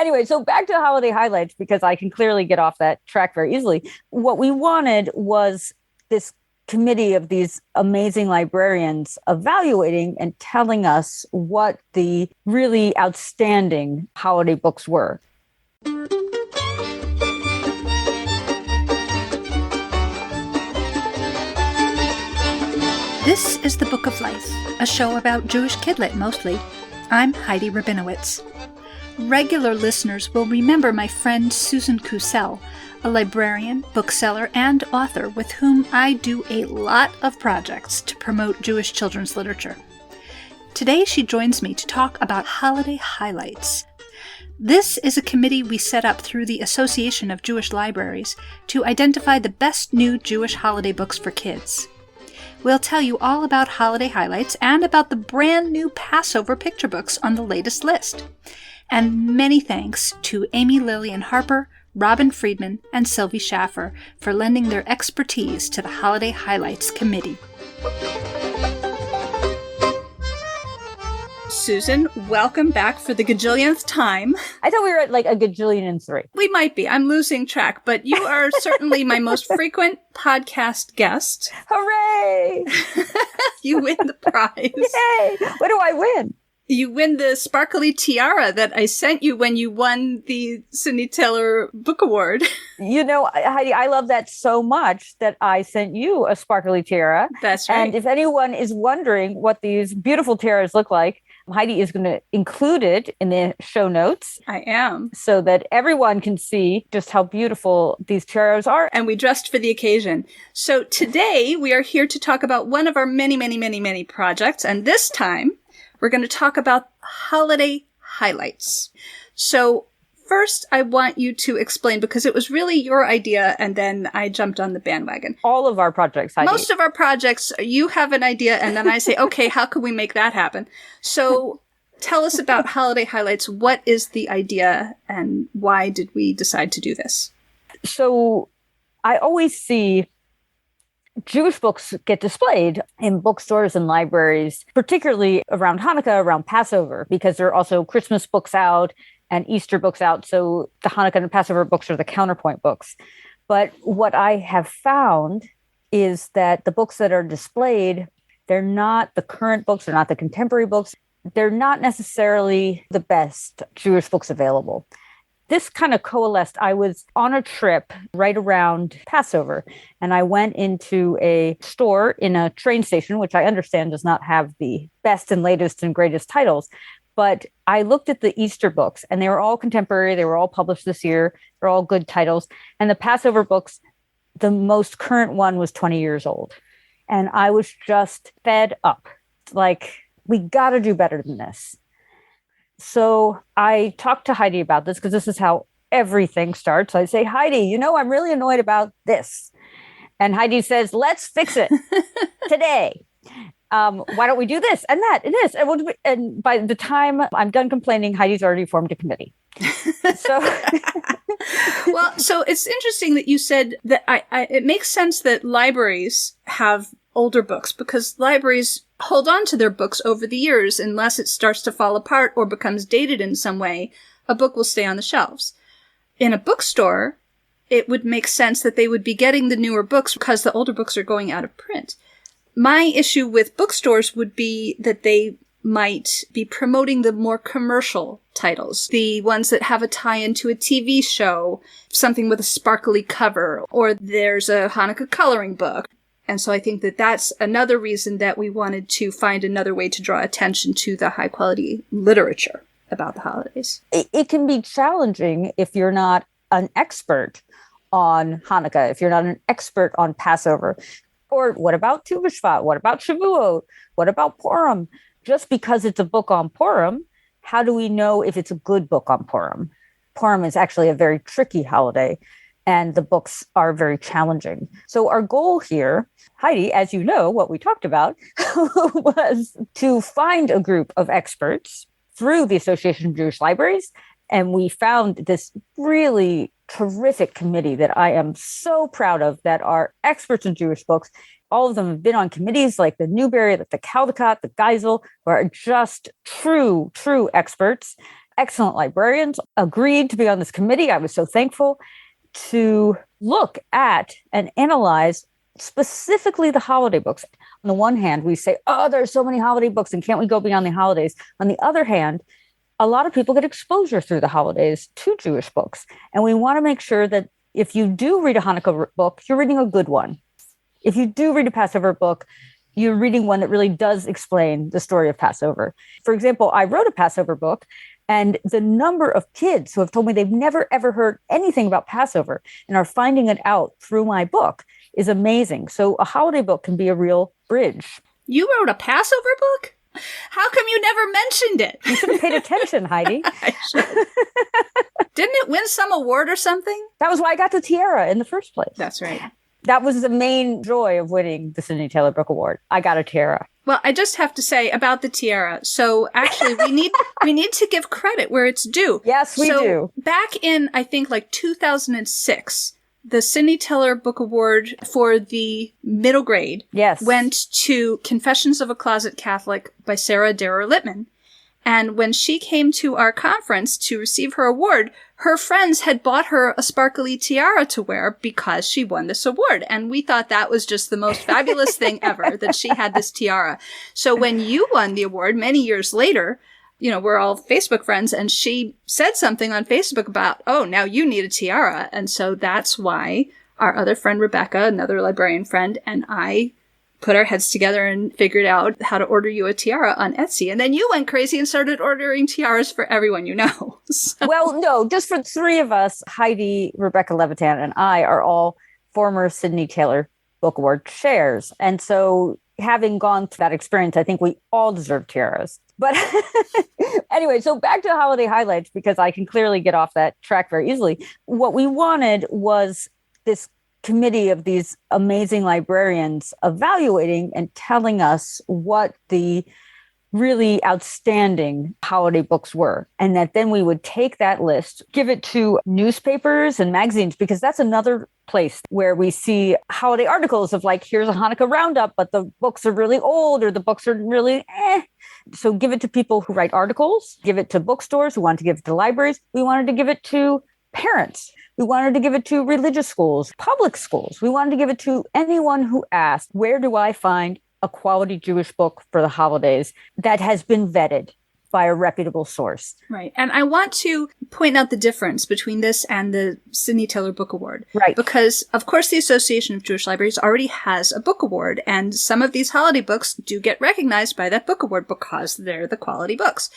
Anyway, so back to holiday highlights, because I can clearly get off that track very easily. What we wanted was this committee of these amazing librarians evaluating and telling us what the really outstanding holiday books were. This is The Book of Life, a show about Jewish kidlit mostly. I'm Heidi Rabinowitz. Regular listeners will remember my friend Susan Kusel, a librarian, bookseller, and author with whom I do a lot of projects to promote Jewish children's literature. Today she joins me to talk about holiday highlights. This is a committee we set up through the Association of Jewish Libraries to identify the best new Jewish holiday books for kids. We'll tell you all about holiday highlights and about the brand new Passover picture books on the latest list. And many thanks to Amy Lilien-Harper, Robbin Friedman, and Sylvie Shaffer for lending their expertise to the Holiday Highlights Committee. Susan, welcome back for the gajillionth time. I thought we were at like a gajillion and three. We might be. I'm losing track, but you are certainly my most frequent podcast guest. Hooray! You win the prize. Yay! What do I win? You win the sparkly tiara that I sent you when you won the Sidney Taylor Book Award. You know, Heidi, I love that so much that I sent you a sparkly tiara. That's right. And if anyone is wondering what these beautiful tiaras look like, Heidi is going to include it in the show notes. I am. So that everyone can see just how beautiful these tiaras are. And we dressed for the occasion. So today we are here to talk about one of our many projects. And this time we're going to talk about holiday highlights. So first, I want you to explain, because it was really your idea, and then I jumped on the bandwagon. All of our projects, Heidi. Most of our projects, you have an idea, and then I say, okay, how can we make that happen? So tell us about holiday highlights. What is the idea, and why did we decide to do this? So I always see Jewish books get displayed in bookstores and libraries, particularly around Hanukkah, around Passover, because there are also Christmas books out and Easter books out. So the Hanukkah and Passover books are the counterpoint books. But what I have found is that the books that are displayed, they're not the current books, they're not the contemporary books. They're not necessarily the best Jewish books available. This kind of coalesced. I was on a trip right around Passover, and I went into a store in a train station, which I understand does not have the best and latest and greatest titles. But I looked at the Easter books, and they were all contemporary. They were all published this year. They're all good titles. And the Passover books, the most current one was 20 years old. And I was just fed up. Like, we got to do better than this. So I talked to Heidi about this, because this is how everything starts. I say, Heidi, you know, I'm really annoyed about this. And Heidi says, let's fix it today. Why don't we do this and that and this? And by the time I'm done complaining, Heidi's already formed a committee. So, well, so it's interesting that you said that it makes sense that libraries have older books, because libraries hold on to their books over the years. Unless it starts to fall apart or becomes dated in some way, a book will stay on the shelves. In a bookstore, it would make sense that they would be getting the newer books because the older books are going out of print. My issue with bookstores would be that they might be promoting the more commercial titles, the ones that have a tie-in to a TV show, something with a sparkly cover, or there's a Hanukkah coloring book. And so I think that that's another reason that we wanted to find another way to draw attention to the high-quality literature about the holidays. It can be challenging if you're not an expert on Hanukkah, if you're not an expert on Passover. Or what about Tu B'Shvat? What about Shavuot? What about Purim? Just because it's a book on Purim, how do we know if it's a good book on Purim? Purim is actually a very tricky holiday, and the books are very challenging. So our goal here, Heidi, as you know, what we talked about, was to find a group of experts through the Association of Jewish Libraries. And we found this really terrific committee that I am so proud of, that are experts in Jewish books. All of them have been on committees like the Newbery, like the Caldecott, the Geisel, who are just true experts. excellent librarians agreed to be on this committee. I was so thankful to look at and analyze specifically the holiday books. On the one hand, we say, oh, there's so many holiday books and can't we go beyond the holidays? On the other hand, a lot of people get exposure through the holidays to Jewish books. And we want to make sure that if you do read a Hanukkah book, you're reading a good one. If you do read a Passover book, you're reading one that really does explain the story of Passover. For example, I wrote a Passover book, and the number of kids who have told me they've never, ever heard anything about Passover and are finding it out through my book is amazing. So a holiday book can be a real bridge. You wrote a Passover book? How come you never mentioned it? You should have paid attention, Heidi. I should. Didn't it win some award or something? That was why I got the tiara in the first place. That's right. That was the main joy of winning the Sidney Taylor Book Award. I got a tiara. Well, I just have to say about the tiara. So actually, we need to give credit where it's due. Yes, we do. Back in, I think, like 2006, the Sidney Taylor Book Award for the middle grade went to Confessions of a Closet Catholic by Sarah Darer Littman. And when she came to our conference to receive her award, her friends had bought her a sparkly tiara to wear because she won this award. And we thought that was just the most fabulous thing ever, that she had this tiara. So when you won the award many years later, you know, we're all Facebook friends, and she said something on Facebook about, oh, now you need a tiara. And so that's why our other friend, Rebecca, another librarian friend, and I put our heads together and figured out how to order you a tiara on Etsy. And then you went crazy and started ordering tiaras for everyone you know. So. Well, no, just for three of us, Heidi, Rebecca Levitan, and I are all former Sidney Taylor Book Award chairs. And so having gone through that experience, I think we all deserve tiaras. But anyway, so back to holiday highlights, because I can clearly get off that track very easily. What we wanted was this committee of these amazing librarians evaluating and telling us what the really outstanding holiday books were. And that then we would take that list, give it to newspapers and magazines, because that's another place where we see holiday articles of like, here's a Hanukkah roundup, but the books are really old or the books are really So give it to people who write articles, give it to bookstores who want to give it to libraries. We wanted to give it to parents. We wanted to give it to religious schools, public schools. We wanted to give it to anyone who asked, where do I find a quality Jewish book for the holidays that has been vetted by a reputable source? Right. And I want to point out the difference between this and the Sidney Taylor Book Award. Right. Because, of course, the Association of Jewish Libraries already has a book award, and some of these holiday books do get recognized by that book award because they're the quality books.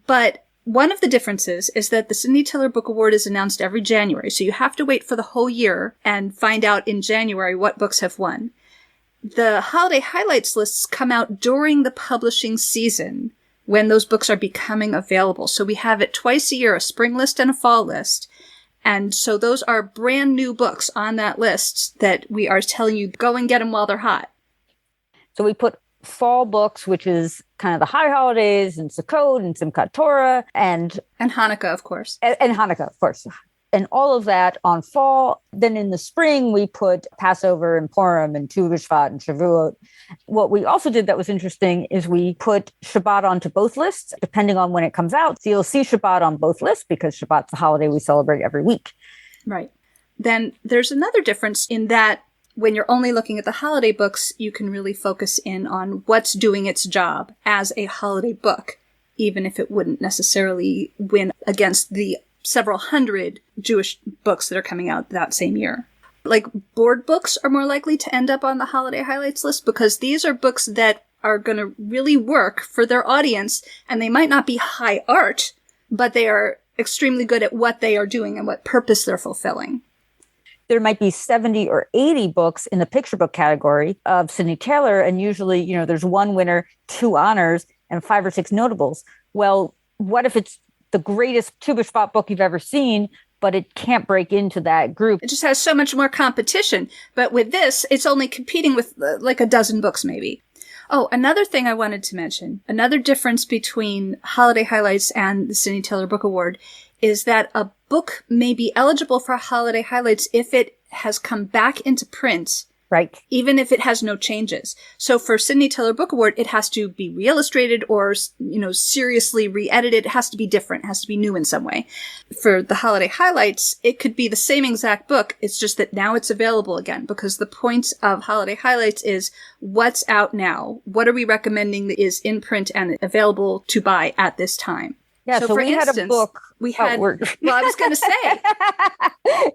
But one of the differences is that the Sidney Taylor Book Award is announced every January, so you have to wait for the whole year and find out in January what books have won. The holiday highlights lists come out during the publishing season when those books are becoming available. So we have it twice a year, a spring list and a fall list. And so those are brand new books on that list that we are telling you, go and get them while they're hot. So we put fall books, which is kind of the high holidays, and Sukkot and Simchat Torah and Hanukkah, of course. And Hanukkah, of course. And all of that on fall. Then in the spring, we put Passover and Purim and Tu B'Shvat and Shavuot. What we also did that was interesting is we put Shabbat onto both lists, depending on when it comes out. So you'll see Shabbat on both lists because Shabbat's a holiday we celebrate every week. Right. Then there's another difference in that when you're only looking at the holiday books, you can really focus in on what's doing its job as a holiday book, even if it wouldn't necessarily win against the several hundred Jewish books that are coming out that same year. Like board books are more likely to end up on the holiday highlights list because these are books that are going to really work for their audience, and they might not be high art, but they are extremely good at what they are doing and what purpose they're fulfilling. There might be 70 or 80 books in the picture book category of Sidney Taylor, and usually, you know, there's one winner, 2 honors, and 5 or 6 notables. Well, what if it's the greatest Tu B'Shvat book you've ever seen, but it can't break into that group? It just has so much more competition. But with this, it's only competing with like a dozen books, maybe. Oh, another thing I wanted to mention, another difference between Holiday Highlights and the Sidney Taylor Book Award is that a book may be eligible for Holiday Highlights if it has come back into print Right. even if it has no changes. So for Sidney Taylor Book Award, it has to be re-illustrated or, seriously re-edited. It has to be different. It has to be new in some way. For the holiday highlights, it could be the same exact book. It's just that now it's available again, because the point of holiday highlights is what's out now. What are we recommending that is in print and available to buy at this time? Yeah, so for we instance, had a book. We had, well, I was going to say.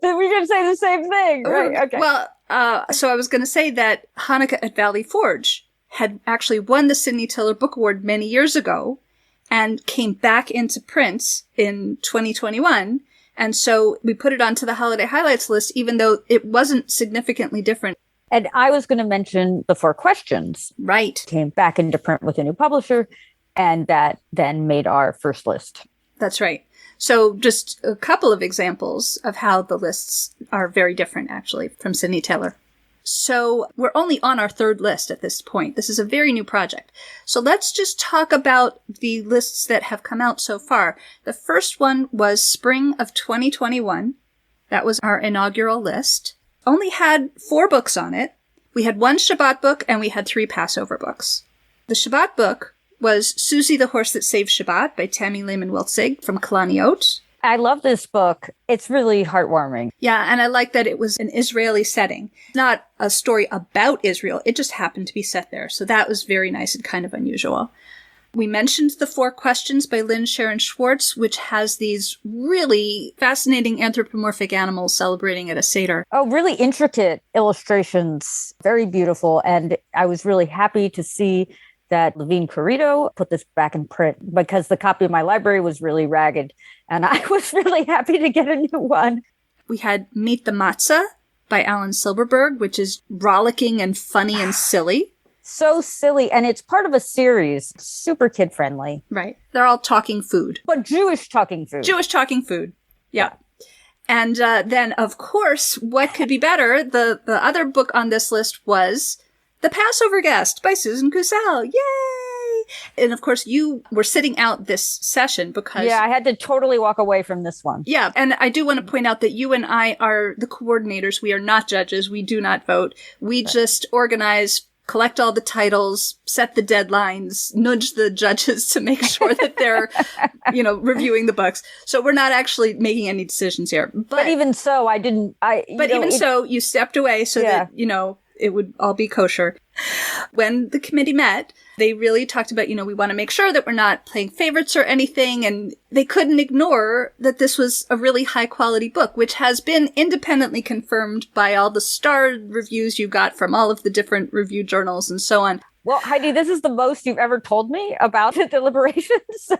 We're going to say the same thing. Right, okay. Well, so I was going to say that Hanukkah at Valley Forge had actually won the Sidney Taylor Book Award many years ago and came back into print in 2021. And so we put it onto the holiday highlights list, even though it wasn't significantly different. And I was going to mention the 4 questions. Right. Came back into print with a new publisher, and that then made our first list. That's right. So just a couple of examples of how the lists are very different, actually, from Sidney Taylor. So we're only on our 3rd list at this point. This is a very new project. So let's just talk about the lists that have come out so far. The first one was spring of 2021. That was our inaugural list. Only had 4 books on it. We had 1 Shabbat book and we had 3 Passover books. The Shabbat book was Susie the Horse That Saved Shabbat by Tammy Lehman-Wiltzig from Kalani Oat. I love this book. It's really heartwarming. Yeah, and I like that it was an Israeli setting. Not a story about Israel. It just happened to be set there. So that was very nice and kind of unusual. We mentioned The 4 Questions by Lynn Sharon Schwartz, which has these really fascinating anthropomorphic animals celebrating at a Seder. Oh, really intricate illustrations. Very beautiful. And I was really happy to see that Levine Corrido put this back in print, because the copy of my library was really ragged. And I was really happy to get a new one. We had Meet the Matzah by Alan Silberberg, which is rollicking and funny and silly. So silly. And it's part of a series. Super kid-friendly. Right. They're all talking food. But Jewish talking food. Jewish talking food. Yeah. And then, of course, what could be better? The other book on this list was The Passover Guest by Susan Kusel. Yay! And of course, you were sitting out this session because... Yeah, I had to totally walk away from this one. Yeah, and I do want to point out that you and I are the coordinators. We are not judges. We do not vote. We just organize, collect all the titles, set the deadlines, nudge the judges to make sure that they're, reviewing the books. So we're not actually making any decisions here. But even so, I didn't... so, you stepped away so that, it would all be kosher. When the committee met, they really talked about, we want to make sure that we're not playing favorites or anything. And they couldn't ignore that this was a really high quality book, which has been independently confirmed by all the starred reviews you got from all of the different review journals and so on. Well, Heidi, this is the most you've ever told me about the deliberations.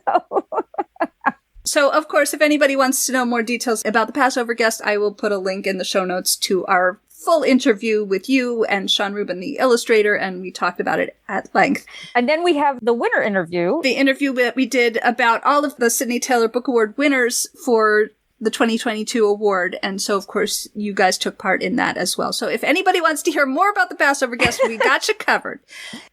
So, of course, if anybody wants to know more details about The Passover Guest, I will put a link in the show notes to our full interview with you and Sean Rubin, the illustrator, and we talked about it at length. And then we have the winner interview. The interview that we did about all of the Sidney Taylor Book Award winners for the 2022 award. And so, of course, you guys took part in that as well. So if anybody wants to hear more about The Passover Guest, we got you covered.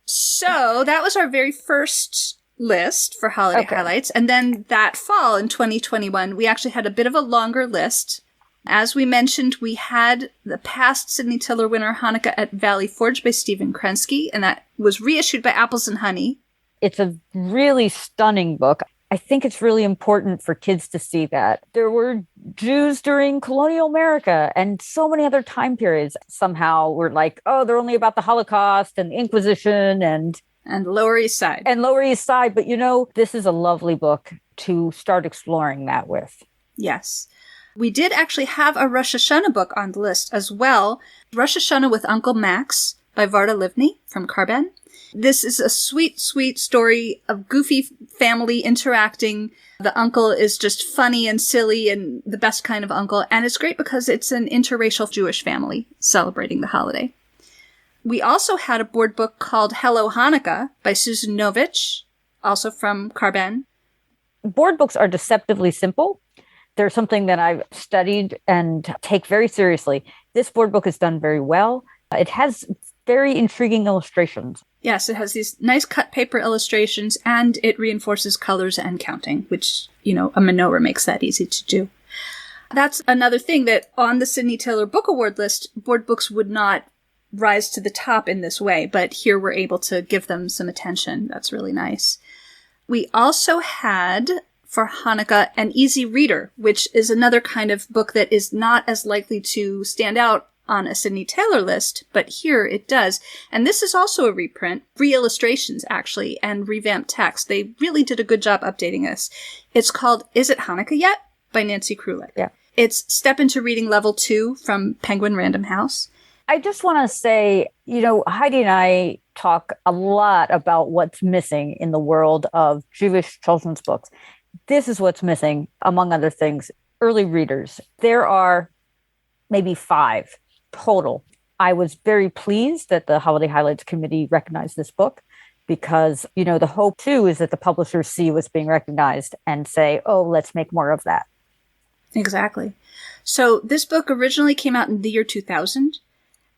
So that was our very first list for holiday highlights. And then that fall in 2021, we actually had a bit of a longer list. As we mentioned, we had the past Sidney Taylor winner, Hanukkah at Valley Forge by Stephen Krensky, and that was reissued by Apples and Honey. It's a really stunning book. I think it's really important for kids to see that. There were Jews during colonial America and so many other time periods. Somehow we're like, oh, they're only about the Holocaust and the Inquisition and Lower East Side. And Lower East Side. But, this is a lovely book to start exploring that with. Yes. We did actually have a Rosh Hashanah book on the list as well. Rosh Hashanah with Uncle Max by Varda Livni from Karben. This is a sweet, sweet story of goofy family interacting. The uncle is just funny and silly and the best kind of uncle. And it's great because it's an interracial Jewish family celebrating the holiday. We also had a board book called Hello Hanukkah by Susan Novich, also from Karben. Board books are deceptively simple. They're something that I've studied and take very seriously. This board book is done very well. It has very intriguing illustrations. Yes, it has these nice cut paper illustrations and it reinforces colors and counting, which, a menorah makes that easy to do. That's another thing that on the Sidney Taylor Book Award list, board books would not rise to the top in this way, but here we're able to give them some attention. That's really nice. We also had, for Hanukkah, an easy reader, which is another kind of book that is not as likely to stand out on a Sydney Taylor list, but here it does. And this is also a reprint, re-illustrations actually, and revamped text. They really did a good job updating this. It's called Is It Hanukkah Yet? By Nancy Krulik. Yeah. It's Step Into Reading Level 2 from Penguin Random House. I just want to say, Heidi and I talk a lot about what's missing in the world of Jewish children's books. This is what's missing, among other things, early readers. There are maybe 5 total. I was very pleased that the Holiday Highlights Committee recognized this book because, the hope too is that the publishers see what's being recognized and say, oh, let's make more of that. Exactly. So this book originally came out in the year 2000.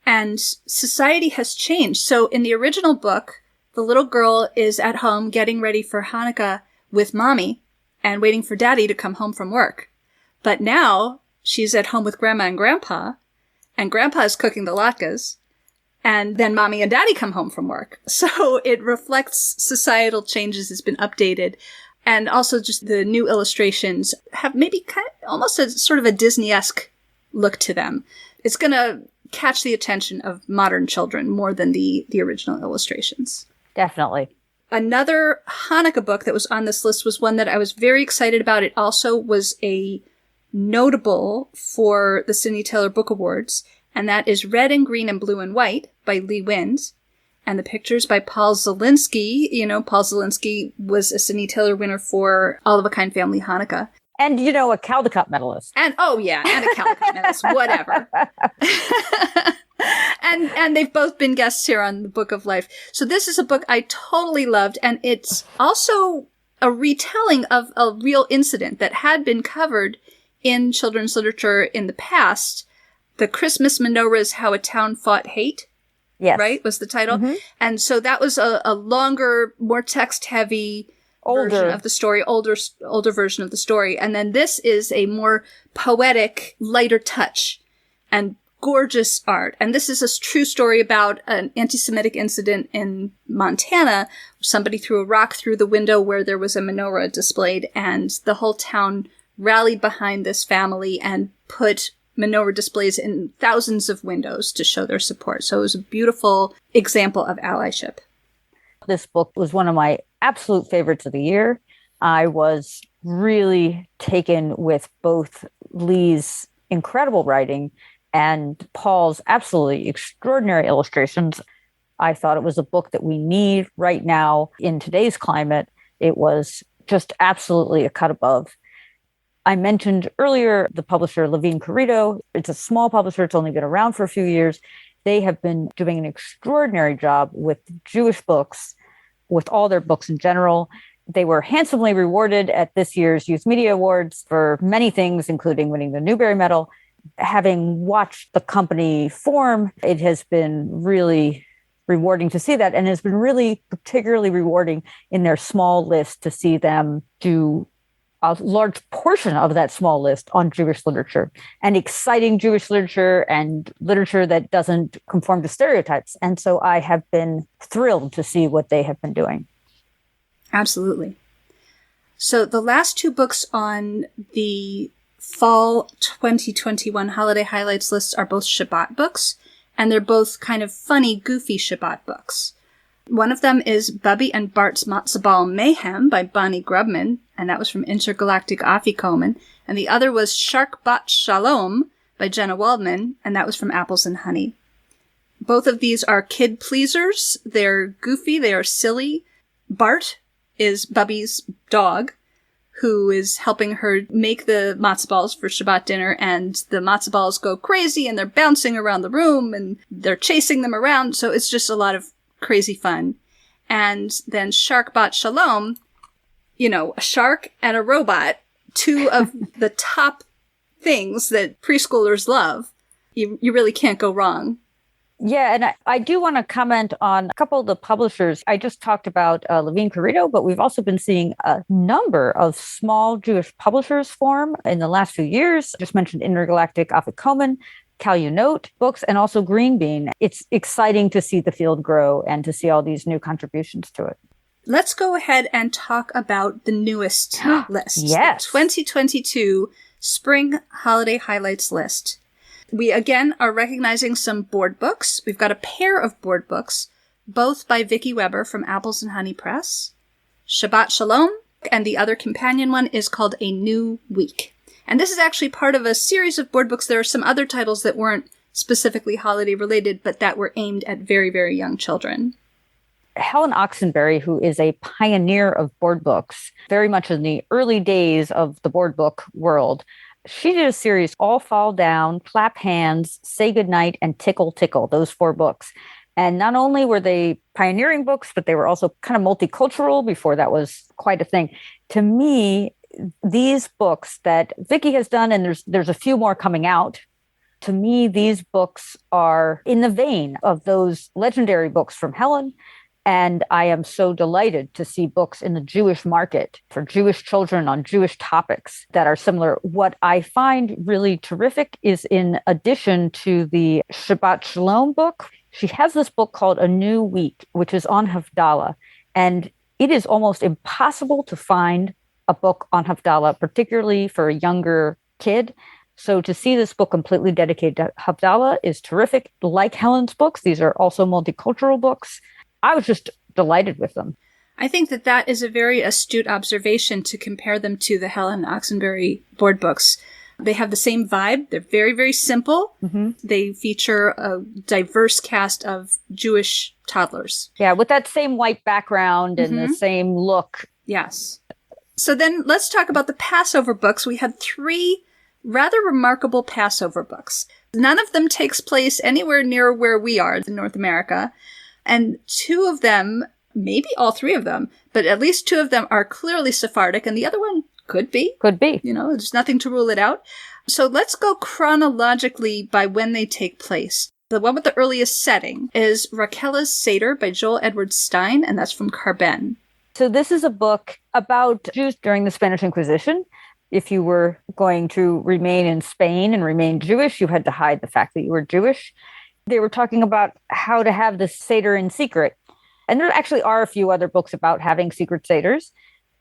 And society has changed. So in the original book, the little girl is at home getting ready for Hanukkah with mommy and waiting for daddy to come home from work. But now she's at home with grandma and grandpa is cooking the latkes, and then mommy and daddy come home from work. So it reflects societal changes, has been updated. And also just the new illustrations have maybe kind of almost a sort of a Disney-esque look to them. It's going to catch the attention of modern children more than the original illustrations. Definitely. Another Hanukkah book that was on this list was one that I was very excited about. It also was a notable for the Sydney Taylor Book Awards, and that is Red and Green and Blue and White by Lee Wind. And the pictures by Paul Zielinski. Paul Zielinski was a Sydney Taylor winner for All of a Kind Family Hanukkah. And, a Caldecott medalist. And, and a Caldecott medalist, whatever. and they've both been guests here on the Book of Life. So this is a book I totally loved, and it's also a retelling of a real incident that had been covered in children's literature in the past. The Christmas Menorahs, How a Town Fought Hate. Yes. Right, was the title. Mm-hmm. And so that was a longer, more text-heavy version of the story, older version of the story. And then this is a more poetic, lighter touch and gorgeous art. And this is a true story about an anti-Semitic incident in Montana. Somebody threw a rock through the window where there was a menorah displayed, and the whole town rallied behind this family and put menorah displays in thousands of windows to show their support. So it was a beautiful example of allyship. This book was one of my absolute favorites of the year. I was really taken with both Lee's incredible writing and Paul's absolutely extraordinary illustrations. I thought it was a book that we need right now in today's climate. It was just absolutely a cut above. I mentioned earlier the publisher Levine Corrido. It's a small publisher. It's only been around for a few years. They have been doing an extraordinary job with Jewish books, with all their books in general. They were handsomely rewarded at this year's Youth Media Awards for many things, including winning the Newbery Medal. Having watched the company form, it has been really rewarding to see that, and it's been really particularly rewarding in their small list to see them do a large portion of that small list on Jewish literature and exciting Jewish literature and literature that doesn't conform to stereotypes. And so I have been thrilled to see what they have been doing. Absolutely. So the last 2 books on the fall 2021 holiday highlights list are both Shabbat books, and they're both kind of funny, goofy Shabbat books. One of them is Bubby and Bart's Matzo Ball Mayhem by Bonnie Grubman, and that was from Intergalactic Afikomen. And the other was Shark Bat Shalom by Jenna Waldman, and that was from Apples and Honey. Both of these are kid pleasers. They're goofy. They are silly. Bart is Bubby's dog, who is helping her make the matzo balls for Shabbat dinner, and the matzo balls go crazy, and they're bouncing around the room, and they're chasing them around, so it's just a lot of crazy fun. And then Shark Bot Shalom, a shark and a robot, 2 of the top things that preschoolers love. You really can't go wrong. Yeah, and I do want to comment on a couple of the publishers. I just talked about Levine Corrido, but we've also been seeing a number of small Jewish publishers form in the last few years. I just mentioned Intergalactic Afikomen. Note books, and also Green Bean. It's exciting to see the field grow and to see all these new contributions to it. Let's go ahead and talk about the newest list. Yes. The 2022 Spring Holiday Highlights list. We, again, are recognizing some board books. We've got a pair of board books, both by Vicki Weber from Apples and Honey Press. Shabbat Shalom, and the other companion one is called A New Week. And this is actually part of a series of board books. There are some other titles that weren't specifically holiday related, but that were aimed at very, very young children. Helen Oxenberry, who is a pioneer of board books, very much in the early days of the board book world, she did a series, All Fall Down, Clap Hands, Say Goodnight, and Tickle Tickle, those 4 books. And not only were they pioneering books, but they were also kind of multicultural before that was quite a thing. To me, these books that Vicki has done, and there's a few more coming out, to me, these books are in the vein of those legendary books from Helen. And I am so delighted to see books in the Jewish market for Jewish children on Jewish topics that are similar. What I find really terrific is, in addition to the Shabbat Shalom book, she has this book called A New Week, which is on Havdalah. And it is almost impossible to find a book on Havdalah, particularly for a younger kid. So to see this book completely dedicated to Havdalah is terrific. Like Helen's books, these are also multicultural books. I was just delighted with them. I think that that is a very astute observation to compare them to the Helen Oxenberry board books. They have the same vibe. They're very, very simple. Mm-hmm. They feature a diverse cast of Jewish toddlers. Yeah, with that same white background and the same look. Yes. So then let's talk about the Passover books. We had 3 rather remarkable Passover books. None of them takes place anywhere near where we are in North America. And 2 of them, maybe all 3 of them, but at least 2 of them are clearly Sephardic, and the other one could be. Could be. You know, there's nothing to rule it out. So let's go chronologically by when they take place. The one with the earliest setting is Rachel's Seder by Joel Edward Stein, and that's from Carben. So this is a book about Jews during the Spanish Inquisition. If you were going to remain in Spain and remain Jewish, you had to hide the fact that you were Jewish. They were talking about how to have the Seder in secret. And there actually are a few other books about having secret Seders.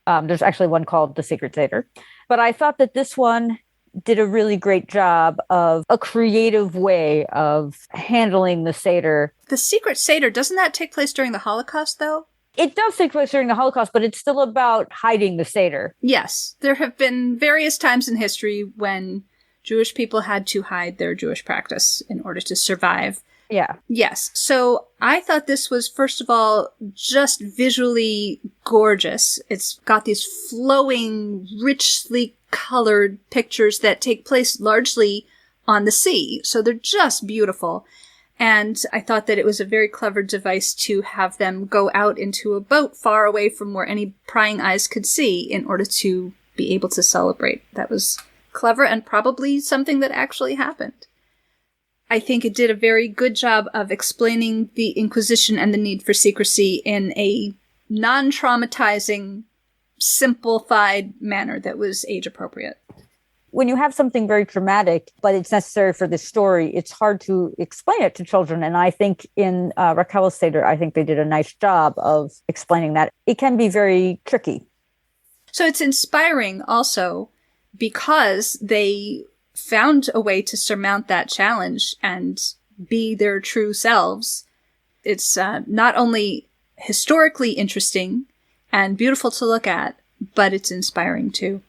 There's actually one called The Secret Seder. But I thought that this one did a really great job of a creative way of handling the Seder. The Secret Seder, doesn't that take place during the Holocaust, though? It does take place during the Holocaust, but it's still about hiding the Seder. Yes. There have been various times in history when Jewish people had to hide their Jewish practice in order to survive. Yeah. Yes. So I thought this was, first of all, just visually gorgeous. It's got these flowing, richly colored pictures that take place largely on the sea. So they're just beautiful. And I thought that it was a very clever device to have them go out into a boat far away from where any prying eyes could see in order to be able to celebrate. That was clever and probably something that actually happened. I think it did a very good job of explaining the Inquisition and the need for secrecy in a non-traumatizing, simplified manner that was age-appropriate. When you have something very dramatic, but it's necessary for this story, it's hard to explain it to children. And I think in Rachel's Seder, I think they did a nice job of explaining that. It can be very tricky. So it's inspiring also because they found a way to surmount that challenge and be their true selves. It's not only historically interesting and beautiful to look at, but it's inspiring too.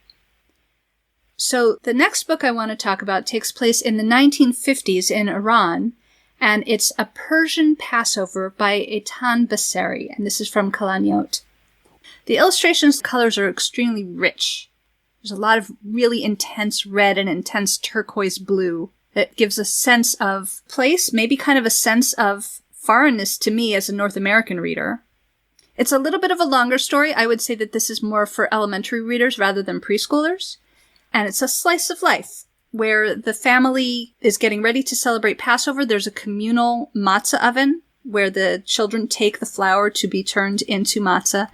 So the next book I want to talk about takes place in the 1950s in Iran, and it's A Persian Passover by Eitan Basseri, and this is from Kalaniot. The illustrations colors are extremely rich. There's a lot of really intense red and intense turquoise blue that gives a sense of place, maybe kind of a sense of foreignness to me as a North American reader. It's a little bit of a longer story. I would say that this is more for elementary readers rather than preschoolers. And it's a slice of life where the family is getting ready to celebrate Passover. There's a communal matzah oven where the children take the flour to be turned into matzah,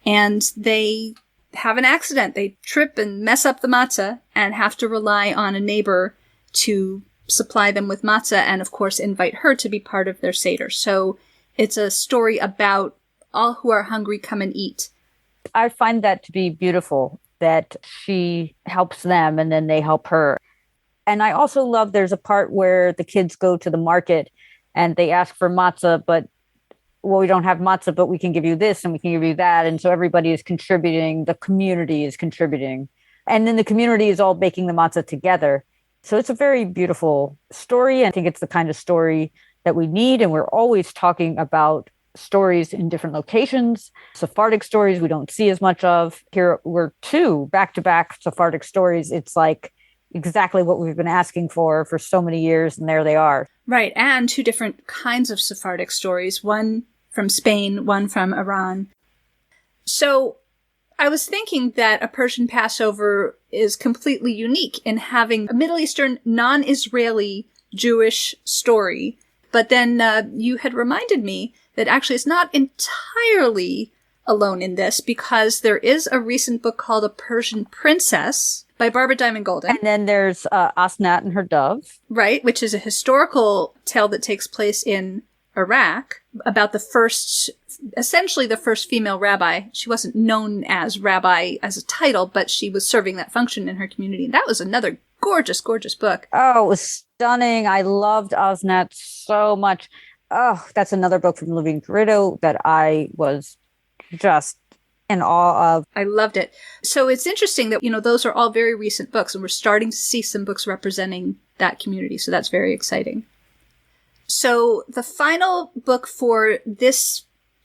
and they have an accident. They trip and mess up the matzah and have to rely on a neighbor to supply them with matzah and, of course, invite her to be part of their Seder. So it's a story about all who are hungry come and eat. I find that to be beautiful, that she helps them and then they help her. And I also love there's a part where the kids go to the market and they ask for matzah, but well, we don't have matzah, but we can give you this and we can give you that. And so everybody is contributing. The community is contributing. And then the community is all baking the matzah together. So it's a very beautiful story. I think it's the kind of story that we need. And we're always talking about stories in different locations. Sephardic stories we don't see as much of. Here we're 2 back-to-back Sephardic stories. It's like exactly what we've been asking for so many years, and there they are. Right, and 2 different kinds of Sephardic stories, one from Spain, one from Iran. So I was thinking that A Persian Passover is completely unique in having a Middle Eastern, non-Israeli Jewish story. But then you had reminded me that actually it's not entirely alone in this, because there is a recent book called A Persian Princess by Barbara Diamond Golden. And then there's Asnat and her dove. Right, which is a historical tale that takes place in Iraq about essentially the first female rabbi. She wasn't known as rabbi as a title, but she was serving that function in her community. And that was another gorgeous, gorgeous book. Oh, it was stunning. I loved Asnat so much. Oh, that's another book from Living Corrido that I was just in awe of. I loved it. So it's interesting that, those are all very recent books, and we're starting to see some books representing that community. So that's very exciting. So the final book for this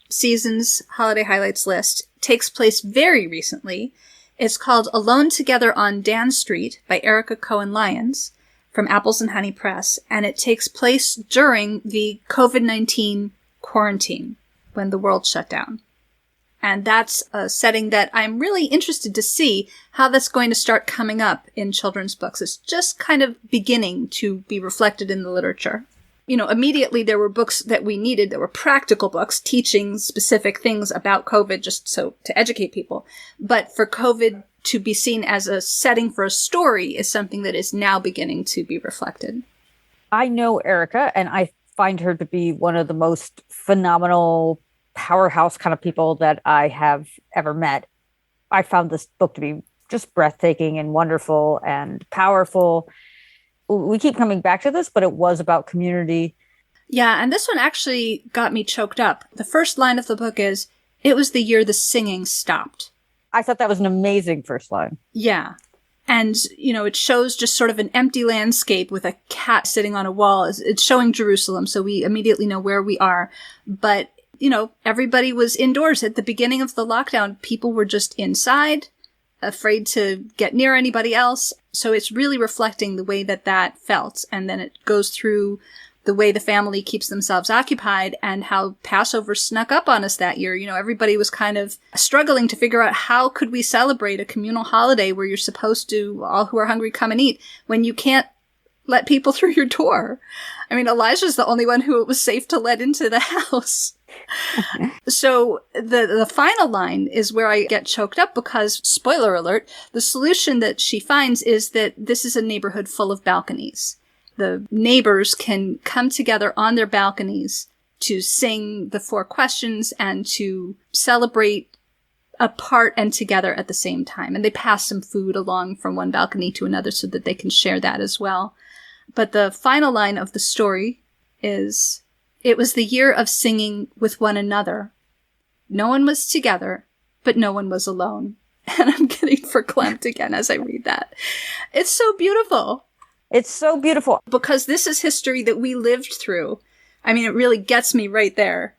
season's Holiday Highlights list takes place very recently. It's called Alone Together on Dan Street by Erica Cohen Lyons from Apples and Honey Press. And it takes place during the COVID-19 quarantine when the world shut down. And that's a setting that I'm really interested to see how that's going to start coming up in children's books. It's just kind of beginning to be reflected in the literature. Immediately there were books that we needed that were practical books teaching specific things about COVID, just so to educate people. But for COVID to be seen as a setting for a story is something that is now beginning to be reflected. I know Erica, and I find her to be one of the most phenomenal powerhouse kind of people that I have ever met. I found this book to be just breathtaking and wonderful and powerful. We keep coming back to this, but it was about community. Yeah, and this one actually got me choked up. The first line of the book is, "It was the year the singing stopped." I thought that was an amazing first line. Yeah. And, it shows just sort of an empty landscape with a cat sitting on a wall. It's showing Jerusalem, so we immediately know where we are. But, everybody was indoors at the beginning of the lockdown. People were just inside, afraid to get near anybody else. So it's really reflecting the way that felt. And then it goes through the way the family keeps themselves occupied and how Passover snuck up on us that year. Everybody was kind of struggling to figure out how could we celebrate a communal holiday where you're supposed to, all who are hungry come and eat, when you can't let people through your door. I mean, Elijah's the only one who it was safe to let into the house. So the final line is where I get choked up because, spoiler alert, the solution that she finds is that this is a neighborhood full of balconies. The neighbors can come together on their balconies to sing the 4 questions and to celebrate apart and together at the same time. And they pass some food along from one balcony to another so that they can share that as well. But the final line of the story is, "It was the year of singing with one another. No one was together, but no one was alone." And I'm getting verklempt again as I read that. It's so beautiful. It's so beautiful. Because this is history that we lived through. I mean, it really gets me right there.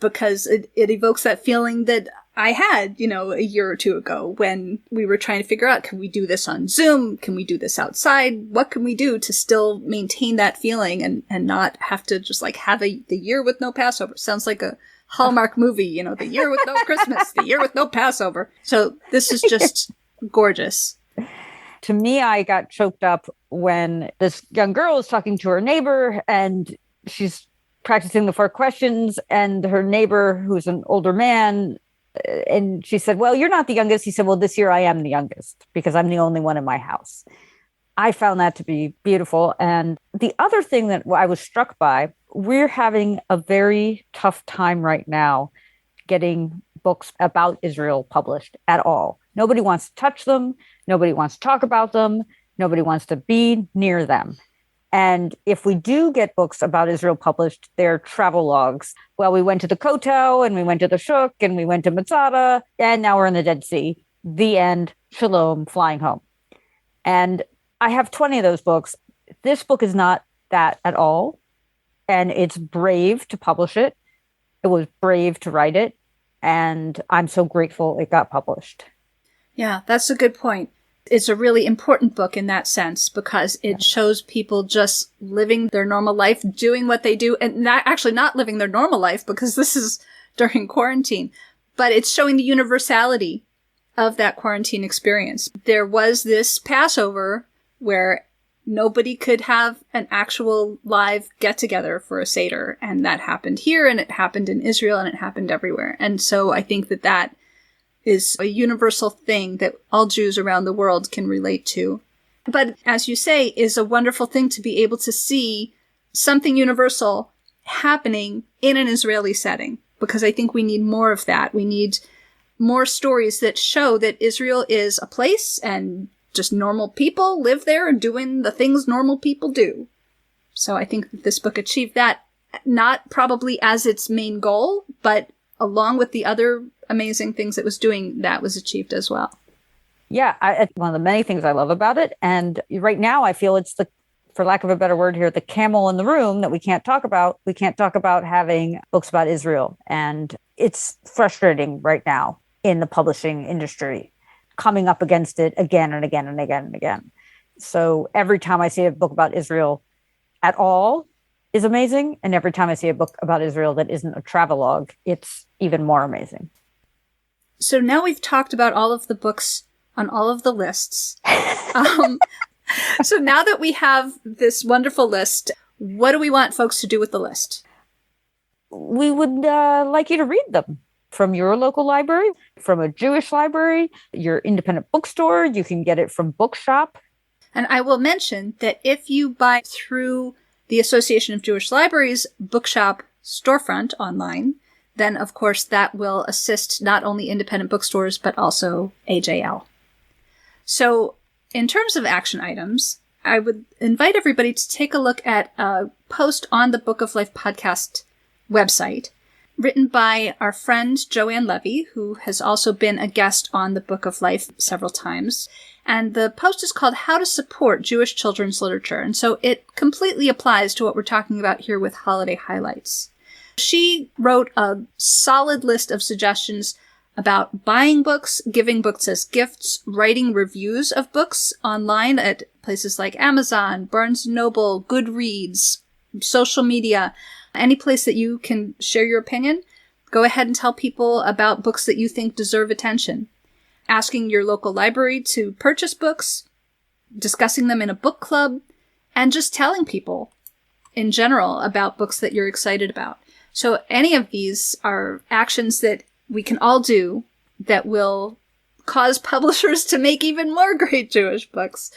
Because it evokes that feeling that I had, a year or 2 ago when we were trying to figure out, can we do this on Zoom? Can we do this outside? What can we do to still maintain that feeling and not have to just have the year with no Passover? Sounds like a Hallmark movie, the year with no Christmas, the year with no Passover. So this is just gorgeous. To me, I got choked up when this young girl is talking to her neighbor and she's practicing the 4 questions, and her neighbor, who's an older man, and she said, "Well, you're not the youngest." He said, "Well, this year I am the youngest because I'm the only one in my house." I found that to be beautiful. And the other thing that I was struck by, we're having a very tough time right now getting books about Israel published at all. Nobody wants to touch them. Nobody wants to talk about them. Nobody wants to be near them. And if we do get books about Israel published, they're travel logs. Well, we went to the Kotel and we went to the Shuk and we went to Masada, and now we're in the Dead Sea. The end. Shalom, flying home. And I have 20 of those books. This book is not that at all. And it's brave to publish it. It was brave to write it. And I'm so grateful it got published. Yeah, that's a good point. It's a really important book in that sense because it shows people just living their normal life, doing what they do, and not living their normal life because this is during quarantine, but it's showing the universality of that quarantine experience. There was this Passover where nobody could have an actual live get-together for a Seder, and that happened here, and it happened in Israel, and it happened everywhere. And so I think that is a universal thing that all Jews around the world can relate to. But as you say, is a wonderful thing to be able to see something universal happening in an Israeli setting, because I think we need more of that. We need more stories that show that Israel is a place and just normal people live there doing the things normal people do. So I think that this book achieved that, not probably as its main goal, but along with the other amazing things it was doing, that was achieved as well. Yeah, it's one of the many things I love about it. And right now I feel it's for lack of a better word here, the camel in the room that we can't talk about. We can't talk about having books about Israel. And it's frustrating right now in the publishing industry, coming up against it again and again and again and again. So every time I see a book about Israel at all is amazing. And every time I see a book about Israel that isn't a travelogue, it's even more amazing. So now we've talked about all of the books on all of the lists. So now that we have this wonderful list, what do we want folks to do with the list? We would like you to read them from your local library, from a Jewish library, your independent bookstore. You can get it from Bookshop. And I will mention that if you buy through the Association of Jewish Libraries Bookshop storefront online, then of course that will assist not only independent bookstores, but also AJL. So in terms of action items, I would invite everybody to take a look at a post on the Book of Life podcast website written by our friend Joanne Levy, who has also been a guest on the Book of Life several times. And the post is called How to Support Jewish Children's Literature. And so it completely applies to what we're talking about here with holiday highlights. She wrote a solid list of suggestions about buying books, giving books as gifts, writing reviews of books online at places like Amazon, Barnes & Noble, Goodreads, social media, any place that you can share your opinion. Go ahead and tell people about books that you think deserve attention. Asking your local library to purchase books, discussing them in a book club, and just telling people in general about books that you're excited about. So any of these are actions that we can all do that will cause publishers to make even more great Jewish books.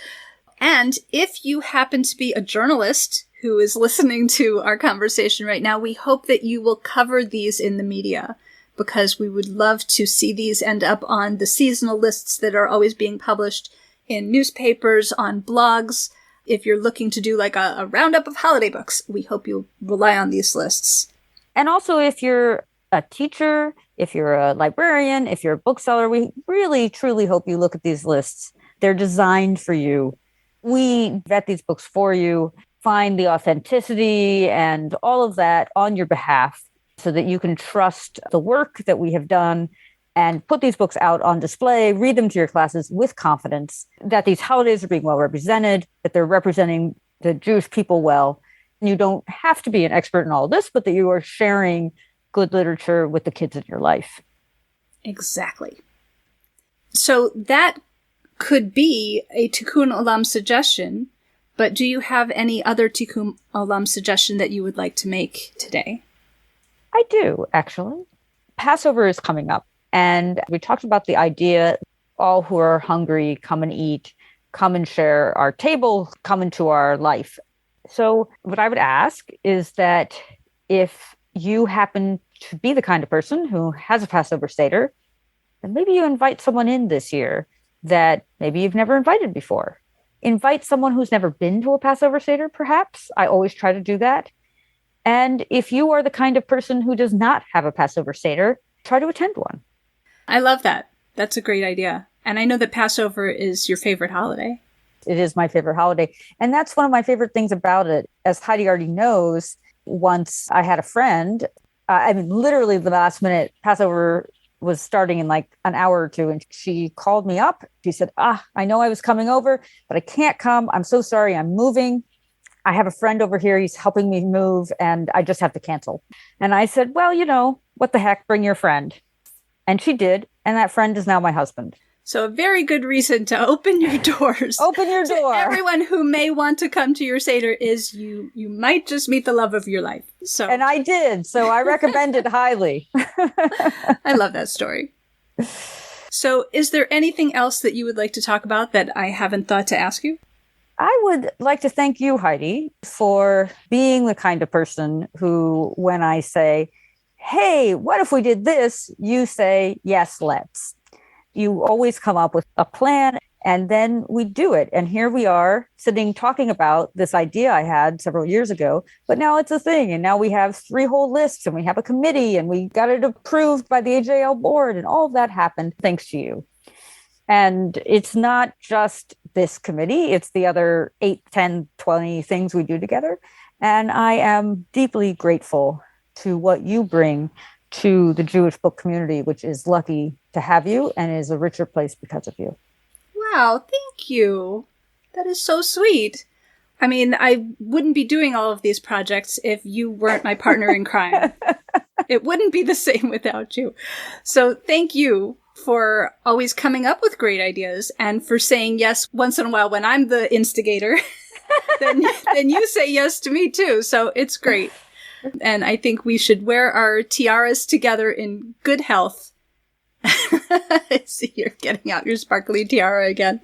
And if you happen to be a journalist who is listening to our conversation right now, we hope that you will cover these in the media, because we would love to see these end up on the seasonal lists that are always being published in newspapers, on blogs. If you're looking to do like a roundup of holiday books, we hope you'll rely on these lists. And also, if you're a teacher, if you're a librarian, if you're a bookseller, we really, truly hope you look at these lists. They're designed for you. We vet these books for you, find the authenticity and all of that on your behalf so that you can trust the work that we have done and put these books out on display, read them to your classes with confidence that these holidays are being well represented, that they're representing the Jewish people well. And you don't have to be an expert in all this, but that you are sharing good literature with the kids in your life. Exactly. So that could be a Tikkun Olam suggestion, but do you have any other Tikkun Olam suggestion that you would like to make today? I do, actually. Passover is coming up, and we talked about the idea, all who are hungry, come and eat. come and share our table, come into our life. So what I would ask is that if you happen to be the kind of person who has a Passover Seder, then maybe you invite someone in this year that maybe you've never invited before. Invite someone who's never been to a Passover Seder, perhaps. I always try to do that. And if you are the kind of person who does not have a Passover Seder, try to attend one. I love that. That's a great idea. And I know that Passover is your favorite holiday. It is my favorite holiday. And that's one of my favorite things about it. As Heidi already knows, once I had a friend, literally the last minute, Passover was starting in like an hour or two. And she called me up. She said, I know I was coming over, but I can't come. I'm so sorry. I'm moving. I have a friend over here. He's helping me move and I just have to cancel. And I said, well, what the heck, bring your friend. And she did. And that friend is now my husband. So a very good reason to open your doors. Open your door. Everyone who may want to come to your Seder is you might just meet the love of your life. So, and I did. So I recommend it highly. I love that story. So is there anything else that you would like to talk about that I haven't thought to ask you? I would like to thank you, Heidi, for being the kind of person who, when I say, hey, what if we did this? You say, yes, let's. You always come up with a plan and then we do it. And here we are sitting talking about this idea I had several years ago, but now it's a thing. And now we have 3 whole lists and we have a committee and we got it approved by the AJL board and all of that happened thanks to you. And it's not just this committee, it's the other 8, 10, 20 things we do together. And I am deeply grateful to what you bring to the Jewish book community, which is lucky to have you and is a richer place because of you. Wow, thank you. That is so sweet. I mean, I wouldn't be doing all of these projects if you weren't my partner in crime. It wouldn't be the same without you. So thank you for always coming up with great ideas and for saying yes once in a while when I'm the instigator. then you say yes to me too. So it's great. And I think we should wear our tiaras together in good health. I see you're getting out your sparkly tiara again.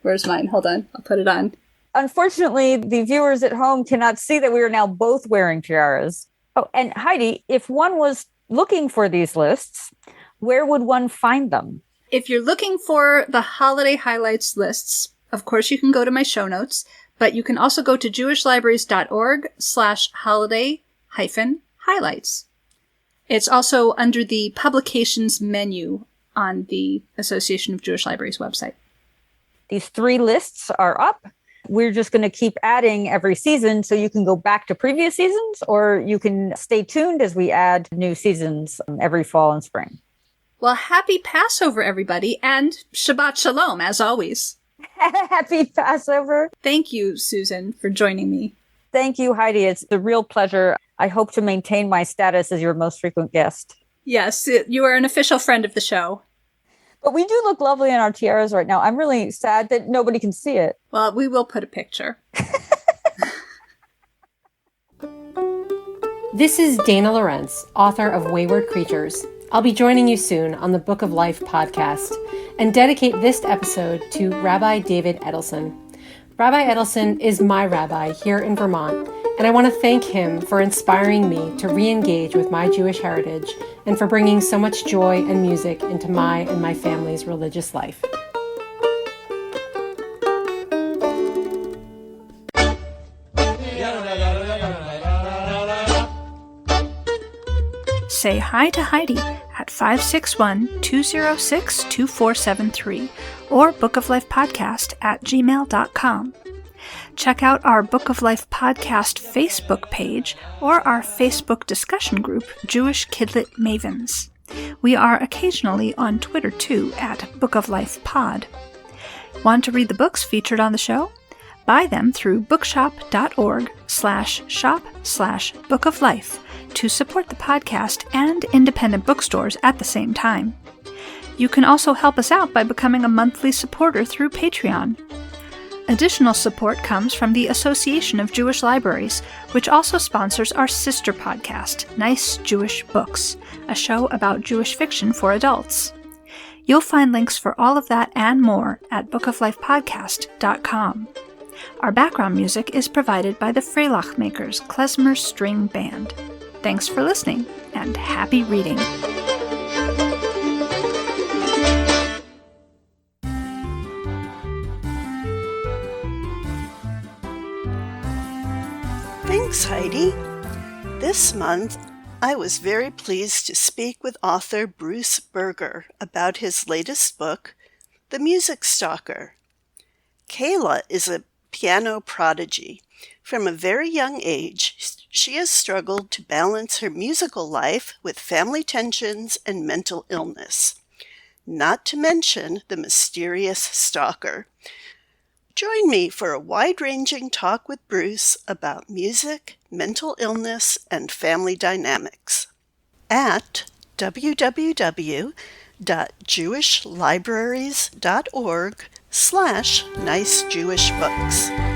Where's mine? Hold on. I'll put it on. Unfortunately, the viewers at home cannot see that we are now both wearing tiaras. Oh, and Heidi, if one was looking for these lists, where would one find them? If you're looking for the holiday highlights lists, of course you can go to my show notes, but you can also go to jewishlibraries.org/holiday-highlights. It's also under the publications menu on the Association of Jewish Libraries website. These 3 lists are up. We're just going to keep adding every season, so you can go back to previous seasons, or you can stay tuned as we add new seasons every fall and spring. Well, happy Passover, everybody, and Shabbat Shalom, as always. Happy Passover. Thank you, Susan, for joining me. Thank you, Heidi. It's a real pleasure. I hope to maintain my status as your most frequent guest. Yes, you are an official friend of the show. But we do look lovely in our tiaras right now. I'm really sad that nobody can see it. Well, we will put a picture. This is Dana Lorenz, author of Wayward Creatures. I'll be joining you soon on the Book of Life podcast and dedicate this episode to Rabbi David Edelson. Rabbi Edelson is my rabbi here in Vermont, and I want to thank him for inspiring me to re-engage with my Jewish heritage and for bringing so much joy and music into my and my family's religious life. Say hi to Heidi at 561-206-2473 or bookoflifepodcast@gmail.com. Check out our Book of Life podcast Facebook page or our Facebook discussion group, Jewish Kidlit Mavens. We are occasionally on Twitter too at Book of Life Pod. Want to read the books featured on the show? Buy them through bookshop.org/shop/bookoflife to support the podcast and independent bookstores at the same time. You can also help us out by becoming a monthly supporter through Patreon. Additional support comes from the Association of Jewish Libraries, which also sponsors our sister podcast, Nice Jewish Books, a show about Jewish fiction for adults. You'll find links for all of that and more at bookoflifepodcast.com. Our background music is provided by the Freilachmakers Klezmer String Band. Thanks for listening, and happy reading! Thanks, Heidi. This month, I was very pleased to speak with author Bruce Berger about his latest book, The Music Stalker. Kayla is a piano prodigy. From a very young age, she has struggled to balance her musical life with family tensions and mental illness, not to mention the mysterious stalker. Join me for a wide-ranging talk with Bruce about music, mental illness, and family dynamics at www.jewishlibraries.org/nicejewishbooks.